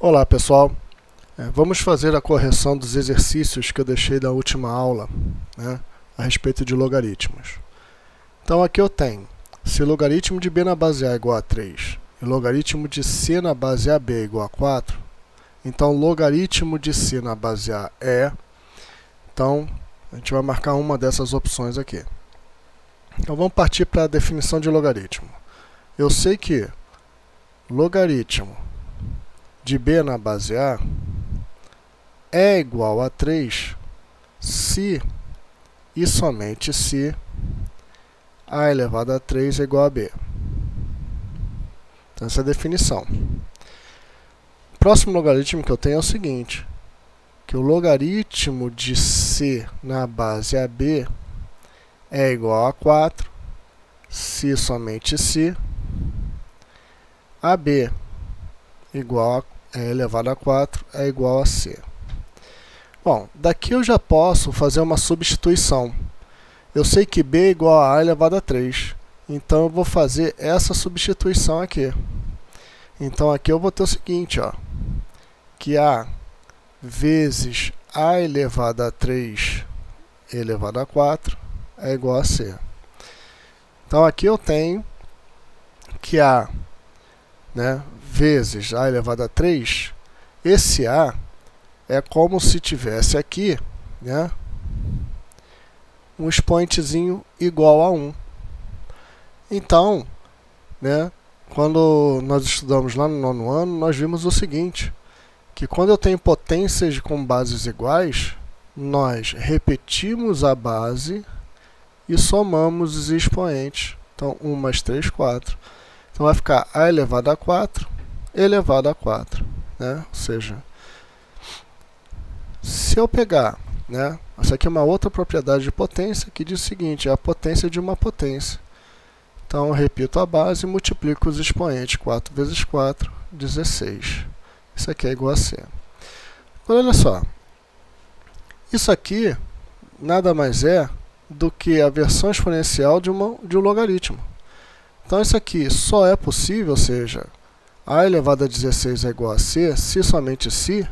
Olá pessoal, vamos fazer a correção dos exercícios que eu deixei da última aula, né, a respeito de logaritmos. Então aqui eu tenho, se logaritmo de b na base a é igual a 3 e logaritmo de c na base ab é igual a 4, então logaritmo de c na base a é, então a gente vai marcar uma dessas opções aqui. Então vamos partir para a definição de logaritmo. Eu sei que logaritmo de b na base a é igual a 3 se e somente se a elevado a 3 é igual a b. Então essa é a definição. O próximo logaritmo que eu tenho é o seguinte, que o logaritmo de c na base ab é igual a 4 se e somente se ab igual a elevado a 4 é igual a c. Bom, daqui eu já posso fazer uma substituição. Eu sei que b é igual a elevado a 3, então eu vou fazer essa substituição aqui. Então aqui eu vou ter o seguinte, ó, que a vezes a elevado a 3 elevado a 4 é igual a c. Então aqui eu tenho que a, vezes a elevado a 3, esse a é como se tivesse aqui, um expoentezinho igual a 1. Então, quando nós estudamos lá no 9º ano, nós vimos o seguinte, que quando eu tenho potências com bases iguais, nós repetimos a base e somamos os expoentes. Então, 1 mais 3, 4. Então, vai ficar a elevado a 4 elevado a 4. Ou seja, se eu pegar, essa aqui é uma outra propriedade de potência que diz o seguinte, é a potência de uma potência. Então, eu repito a base e multiplico os expoentes. 4 vezes 4, 16. Isso aqui é igual a c. Agora, olha só. Isso aqui nada mais é do que a versão exponencial de um logaritmo. Então, isso aqui só é possível, ou seja, a elevado a 16 é igual a c, se somente se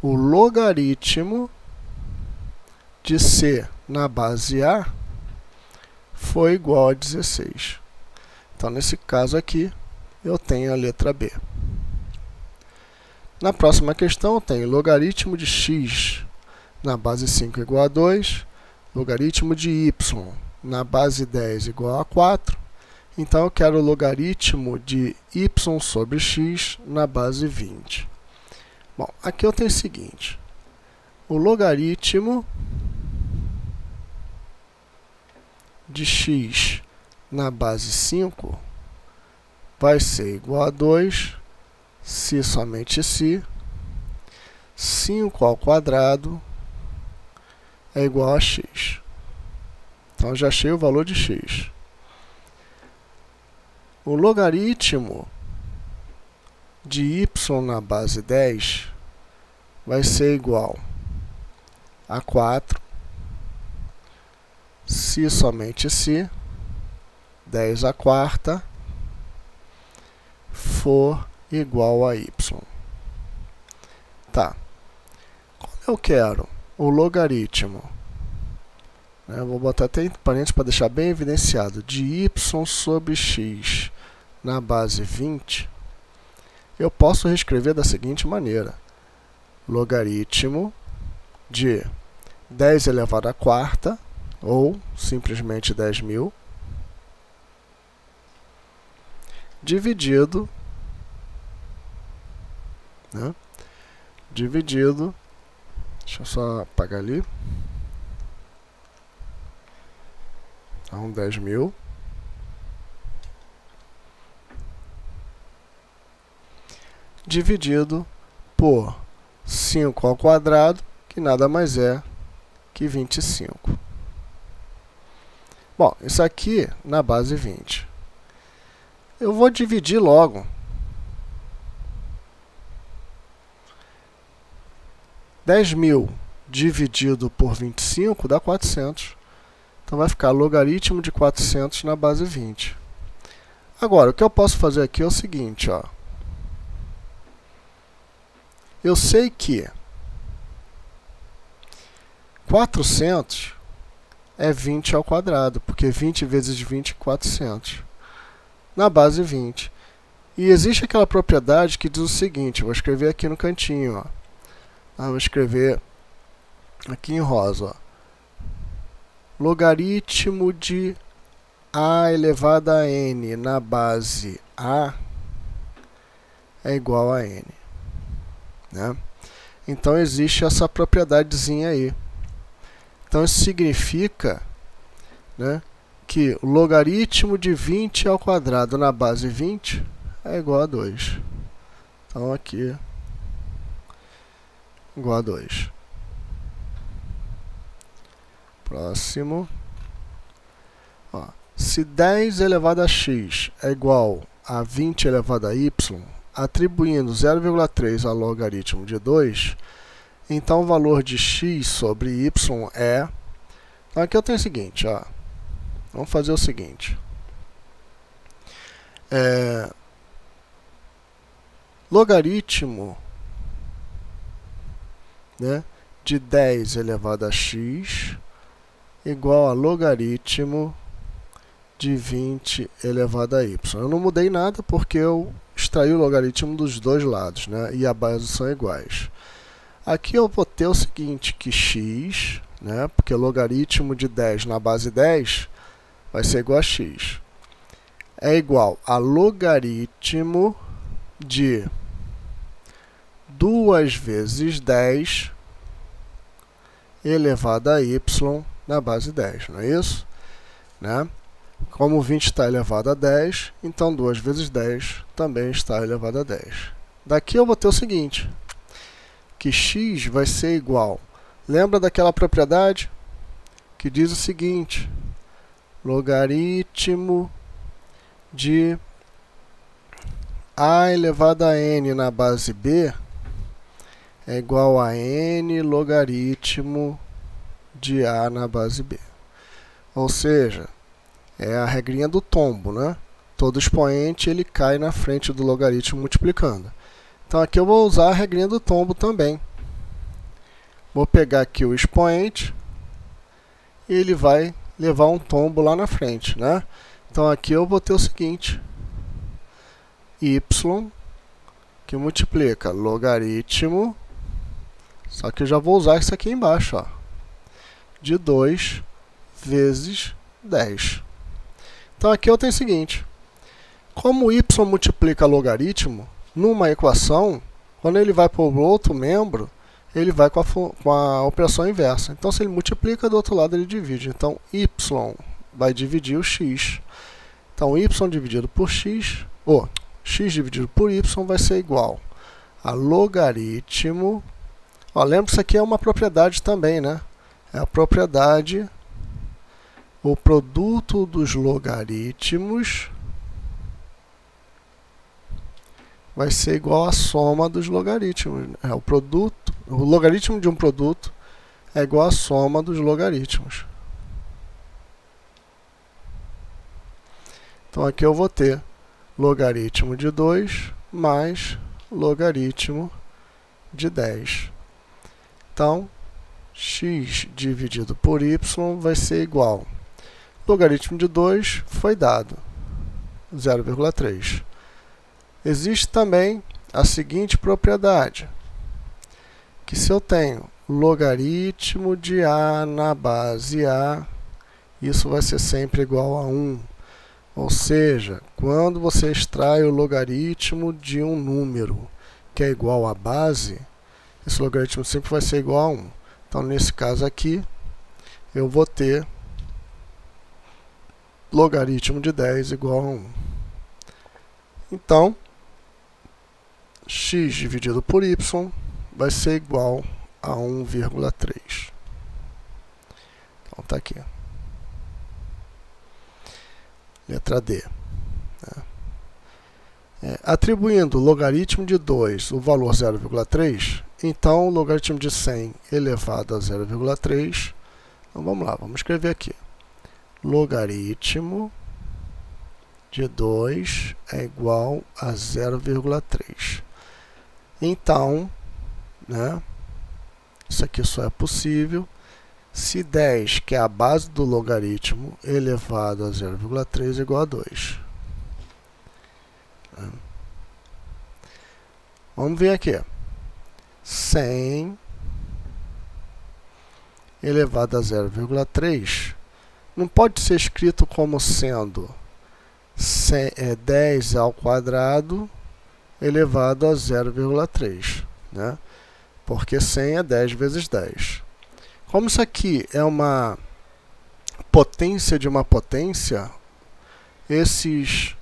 o logaritmo de c na base a foi igual a 16. Então, nesse caso aqui, eu tenho a letra B. Na próxima questão, eu tenho logaritmo de x na base 5 igual a 2, logaritmo de y na base 10 igual a 4. Então, eu quero o logaritmo de y sobre x na base 20. Bom, aqui eu tenho o seguinte, o logaritmo de x na base 5 vai ser igual a 2, se somente se 5 ao quadrado é igual a x. Então, eu já achei o valor de x. O logaritmo de y na base 10 vai ser igual a 4, se somente se 10 à quarta for igual a y. Tá. Como eu quero o logaritmo, eu vou botar até entre parênteses para deixar bem evidenciado, de y sobre x na base 20, eu posso reescrever da seguinte maneira. Logaritmo de 10 elevado à quarta, ou simplesmente 10.000, dividido, deixa eu só apagar ali, então 10.000, dividido por 5 ao quadrado, que nada mais é que 25. Bom, isso aqui na base 20. Eu vou dividir logo. 10.000 dividido por 25 dá 400. Então, vai ficar logaritmo de 400 na base 20. Agora, o que eu posso fazer aqui é o seguinte, ó. eu sei que 400 é 20 ao quadrado, porque 20 vezes 20 é 400, na base 20. E existe aquela propriedade que diz o seguinte, vou escrever aqui no cantinho, ó. Vou escrever aqui em rosa, ó. Logaritmo de a elevado a n na base a é igual a n, né? Então existe essa propriedadezinha aí. Então isso significa, né, que o logaritmo de 20 ao quadrado na base 20 é igual a 2. Então aqui igual a 2. Próximo. Ó, se 10 elevado a x é igual a 20 elevado a y, atribuindo 0,3 ao logaritmo de 2, então o valor de x sobre y é... Então aqui eu tenho o seguinte, ó. Vamos fazer o seguinte. Logaritmo, né, de 10 elevado a x igual a logaritmo de 20 elevado a y. Eu não mudei nada porque eu extraí o logaritmo dos dois lados, né, e a base são iguais. Aqui eu vou ter o seguinte, que x, né, porque logaritmo de 10 na base 10 vai ser igual a x, é igual a logaritmo de 2 vezes 10 elevado a y na base 10, não é isso? Né? Como 20 está elevado a 10, então 2 vezes 10 também está elevado a 10. Daqui eu vou ter o seguinte, que x vai ser igual... Lembra daquela propriedade que diz o seguinte, logaritmo de a elevado a n na base b é igual a n logaritmo de a na base b. Ou seja, é a regrinha do tombo, né? Todo expoente ele cai na frente do logaritmo multiplicando. Então aqui eu vou usar a regrinha do tombo também. Vou pegar aqui o expoente e ele vai levar um tombo lá na frente, né? Então aqui eu vou ter o seguinte, y, que multiplica logaritmo, só que eu já vou usar isso aqui embaixo, ó, de 2 vezes 10. Então aqui eu tenho o seguinte, como y multiplica logaritmo, numa equação, quando ele vai para o outro membro, ele vai com a operação inversa. Então, se ele multiplica, do outro lado ele divide. Então, y vai dividir o x. Então, y dividido por x, ou x dividido por y vai ser igual a logaritmo... Ó, lembra que isso aqui é uma propriedade também, né? É a propriedade, o produto dos logaritmos vai ser igual à soma dos logaritmos. O logaritmo de um produto é igual à soma dos logaritmos. Então aqui eu vou ter logaritmo de 2 mais logaritmo de 10. Então, x dividido por y vai ser igual. Logaritmo de 2 foi dado, 0,3. Existe também a seguinte propriedade, que se eu tenho logaritmo de a na base a, isso vai ser sempre igual a 1. Ou seja, quando você extrai o logaritmo de um número que é igual à base, esse logaritmo sempre vai ser igual a 1. Então, nesse caso aqui, eu vou ter logaritmo de 10 igual a 1. Então, x dividido por y vai ser igual a 1,3. Então, está aqui. Letra D. Atribuindo o logaritmo de 2 o valor 0,3, então o logaritmo de 100 elevado a 0,3, então vamos lá, vamos escrever aqui. Logaritmo de 2 é igual a 0,3. Então, né? Isso aqui só é possível se 10, que é a base do logaritmo, elevado a 0,3 é igual a 2. Vamos ver aqui. 100 elevado a 0,3 não pode ser escrito como sendo 10 ao quadrado elevado a 0,3, né? Porque 100 é 10 vezes 10. Como isso aqui é uma potência de uma potência, esses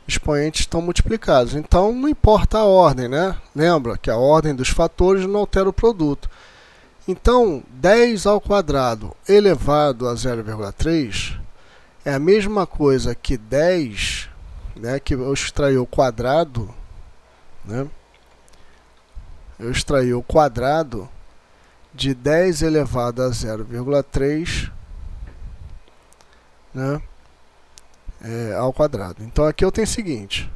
expoentes estão multiplicados. Então, não importa a ordem, né? Lembra que a ordem dos fatores não altera o produto. Então, 10 ao quadrado elevado a 0,3 é a mesma coisa que 10, né, que eu extraí o quadrado, né? Eu extraí o quadrado de 10 elevado a 0,3, né, ao quadrado. Então, aqui eu tenho o seguinte.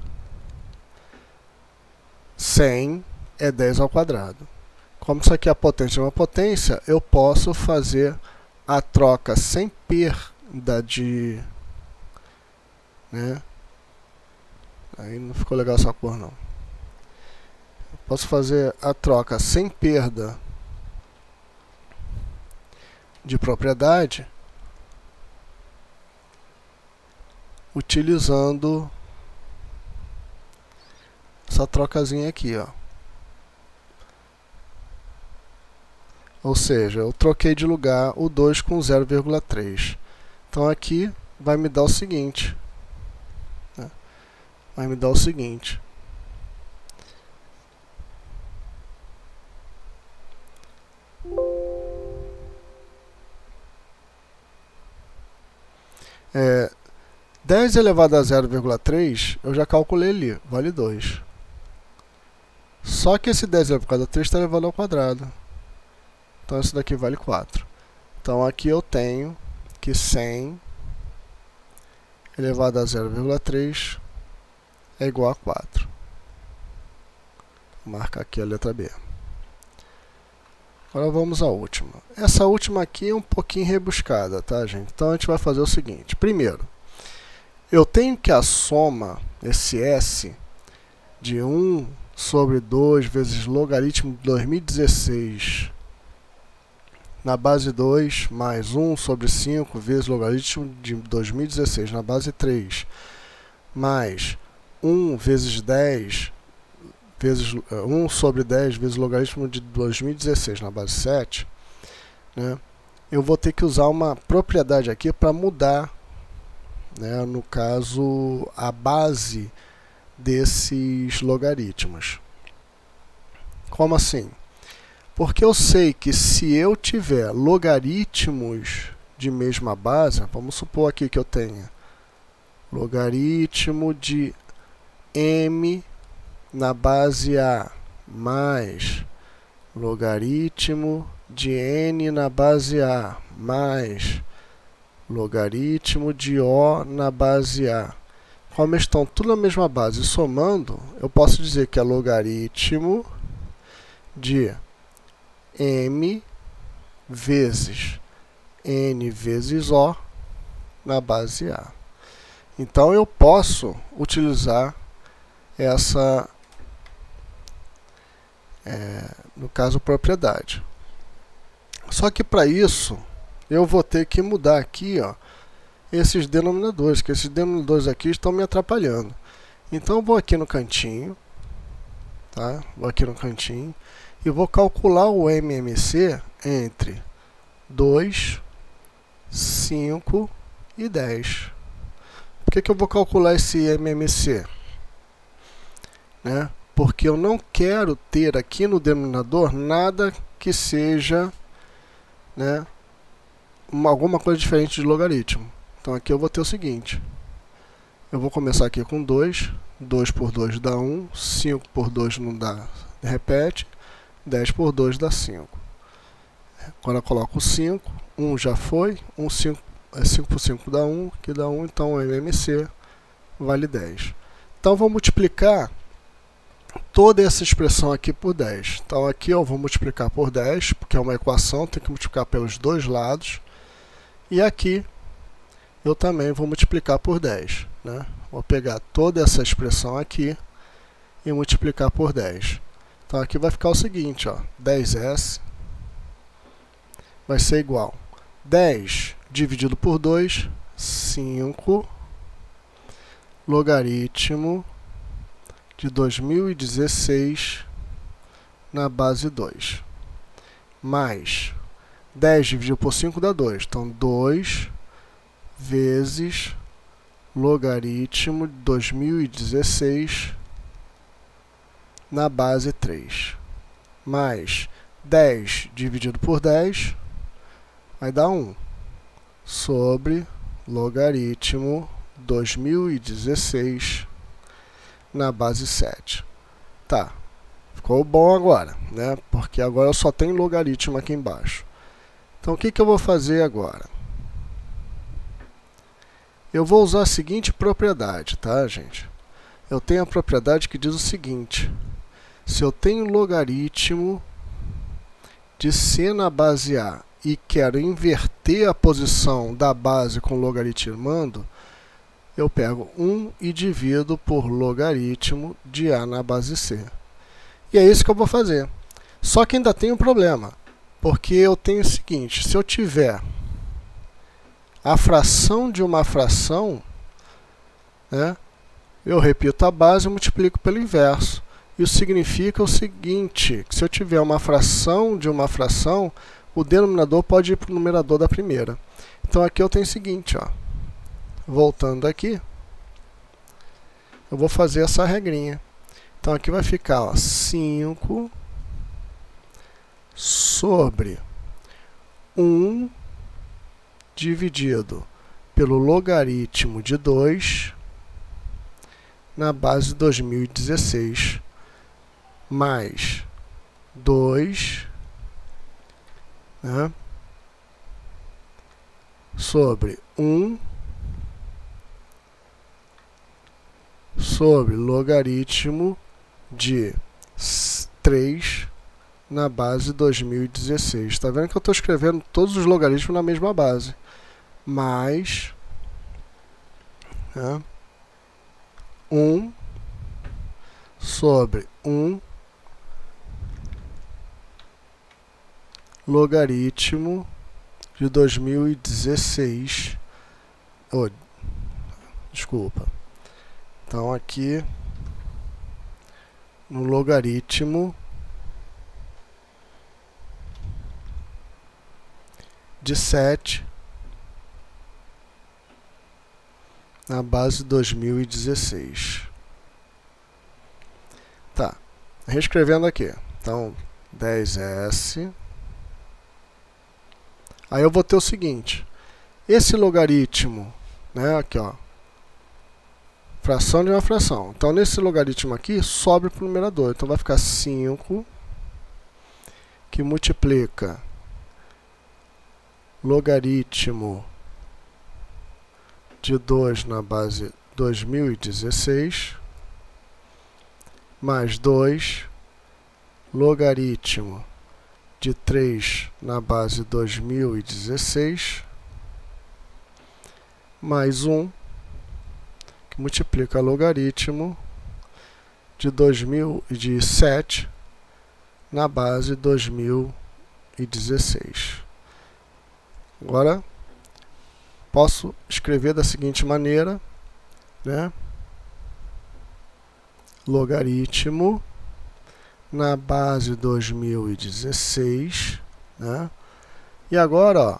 100 é 10 ao quadrado. Como isso aqui é a potência de uma potência, eu posso fazer a troca sem perda de... né? Aí não ficou legal essa cor, não. Eu posso fazer a troca sem perda de propriedade utilizando essa trocazinha aqui, ó. Ou seja, eu troquei de lugar o 2 com 0,3. Então aqui vai me dar o seguinte, né? Vai me dar o seguinte. É, 10 elevado a 0,3 eu já calculei ali, vale 2. Só que esse 10 elevado a 3 está elevado ao quadrado. Então esse daqui vale 4. Então aqui eu tenho que 100 elevado a 0,3 é igual a 4. Vou marcar aqui a letra B. Agora vamos à última. Essa última aqui é um pouquinho rebuscada, tá, gente? Então a gente vai fazer o seguinte. Primeiro, eu tenho que a soma, esse S, de 1 sobre 2 vezes logaritmo de 2016 na base 2, mais 1 sobre 5 vezes logaritmo de 2016 na base 3, mais 1 vezes 10 vezes 1 sobre 10 vezes logaritmo de 2016 na base 7, né? Eu vou ter que usar uma propriedade aqui para mudar, né, no caso, a base desses logaritmos. Como assim? Porque eu sei que se eu tiver logaritmos de mesma base, vamos supor aqui que eu tenha logaritmo de m na base A mais logaritmo de n na base A mais logaritmo de O na base A. Como estão tudo na mesma base, somando, eu posso dizer que é logaritmo de m vezes n vezes O na base A. Então, eu posso utilizar essa, no caso, propriedade. Só que para isso, eu vou ter que mudar aqui, ó, esses denominadores, que esses denominadores aqui estão me atrapalhando. Então, eu vou aqui no cantinho, tá? Vou aqui no cantinho e vou calcular o MMC entre 2, 5 e 10. Por que eu vou calcular esse MMC? Né? Porque eu não quero ter aqui no denominador nada que seja, né, alguma coisa diferente de logaritmo. Então aqui eu vou ter o seguinte. Eu vou começar aqui com 2. 2 por 2 dá 1. 5 por 2 não dá, repete. 10 por 2 dá 5. Agora eu coloco 5. 1 já foi. 5 por 5 dá 1. Que dá 1. Então o MMC vale 10. Então vou multiplicar toda essa expressão aqui por 10. Então aqui eu vou multiplicar por 10, porque é uma equação, tem que multiplicar pelos dois lados. E aqui eu também vou multiplicar por 10. Né? Vou pegar toda essa expressão aqui e multiplicar por 10. Então aqui vai ficar o seguinte, ó, 10s vai ser igual a 10 dividido por 2, 5, logaritmo de 2016 na base 2, mais 10 dividido por 5 dá 2, então 2 vezes logaritmo de 2016 na base 3, mais 10 dividido por 10 vai dar 1, sobre logaritmo 2016 na base 7. Tá, ficou bom agora, né? Porque agora eu só tenho logaritmo aqui embaixo. Então, o que eu vou fazer agora? Eu vou usar a seguinte propriedade, tá, gente? Eu tenho a propriedade que diz o seguinte: se eu tenho logaritmo de c na base a e quero inverter a posição da base com logaritmando, eu pego 1 e divido por logaritmo de a na base c. E é isso que eu vou fazer. Só que ainda tem um problema, porque eu tenho o seguinte: se eu tiver a fração de uma fração, né, eu repito a base e multiplico pelo inverso. Isso significa o seguinte, que se eu tiver uma fração de uma fração, o denominador pode ir para o numerador da primeira. Então aqui eu tenho o seguinte, ó, voltando aqui, eu vou fazer essa regrinha. Então aqui vai ficar, ó, 5 sobre 1 dividido pelo logaritmo de 2 na base 2016, mais 2, né, sobre 1 sobre logaritmo de 3 na base 2016. Está vendo que eu estou escrevendo todos os logaritmos na mesma base. Mais, né, 1 sobre 1 logaritmo de 2016. Oh, desculpa. Então aqui no logaritmo de 7 na base 2016. Tá, reescrevendo aqui. Então 10s. Aí eu vou ter o seguinte: esse logaritmo, né, aqui, ó, fração de uma fração. Então, nesse logaritmo aqui, sobe para o numerador. Então, vai ficar 5, que multiplica logaritmo de 2 na base 2016, mais 2, logaritmo de 3 na base 2016, mais 1, que multiplica logaritmo de 7 na base 2016. Agora, posso escrever da seguinte maneira, né? Logaritmo na base 2016, né? E agora, ó,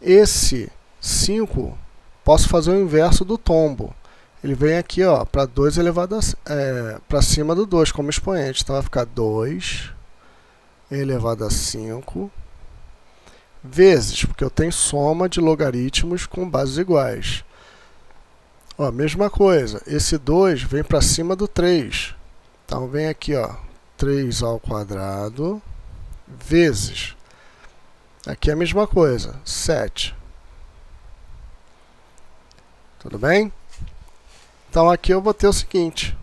esse 5, posso fazer o inverso do tombo. Ele vem aqui, ó, para 2 elevado para cima do 2 como expoente. Então vai ficar 2 elevado a 5 vezes, porque eu tenho soma de logaritmos com bases iguais. Ó, mesma coisa, esse 2 vem para cima do 3. Então vem aqui, ó, 3 ao quadrado vezes, aqui é a mesma coisa, 7. Tudo bem? Então aqui eu vou ter o seguinte: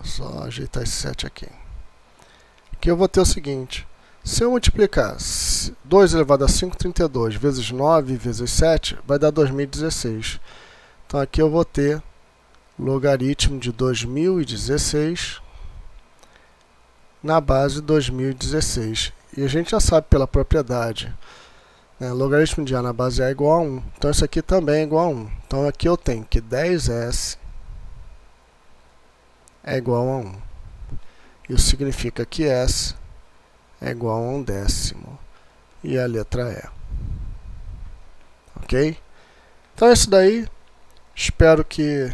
Só ajeitar esse 7 aqui. Aqui eu vou ter o seguinte. Se eu multiplicar 2 elevado a 5, 32, vezes 9, vezes 7, vai dar 2016. Então aqui eu vou ter logaritmo de 2016 na base 2016. E a gente já sabe pela propriedade, né? Logaritmo de A na base A é igual a 1. Então isso aqui também é igual a 1. Então aqui eu tenho que 10S é igual a 1. Isso significa que S é igual a 1/10. E a letra E. Ok? Então é isso daí. Espero que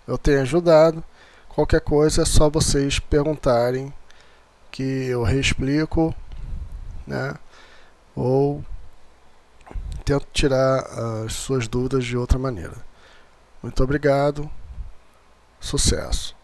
eu tenha ajudado. Qualquer coisa é só vocês perguntarem que eu reexplico, né? Ou tento tirar as suas dúvidas de outra maneira. Muito obrigado. Sucesso!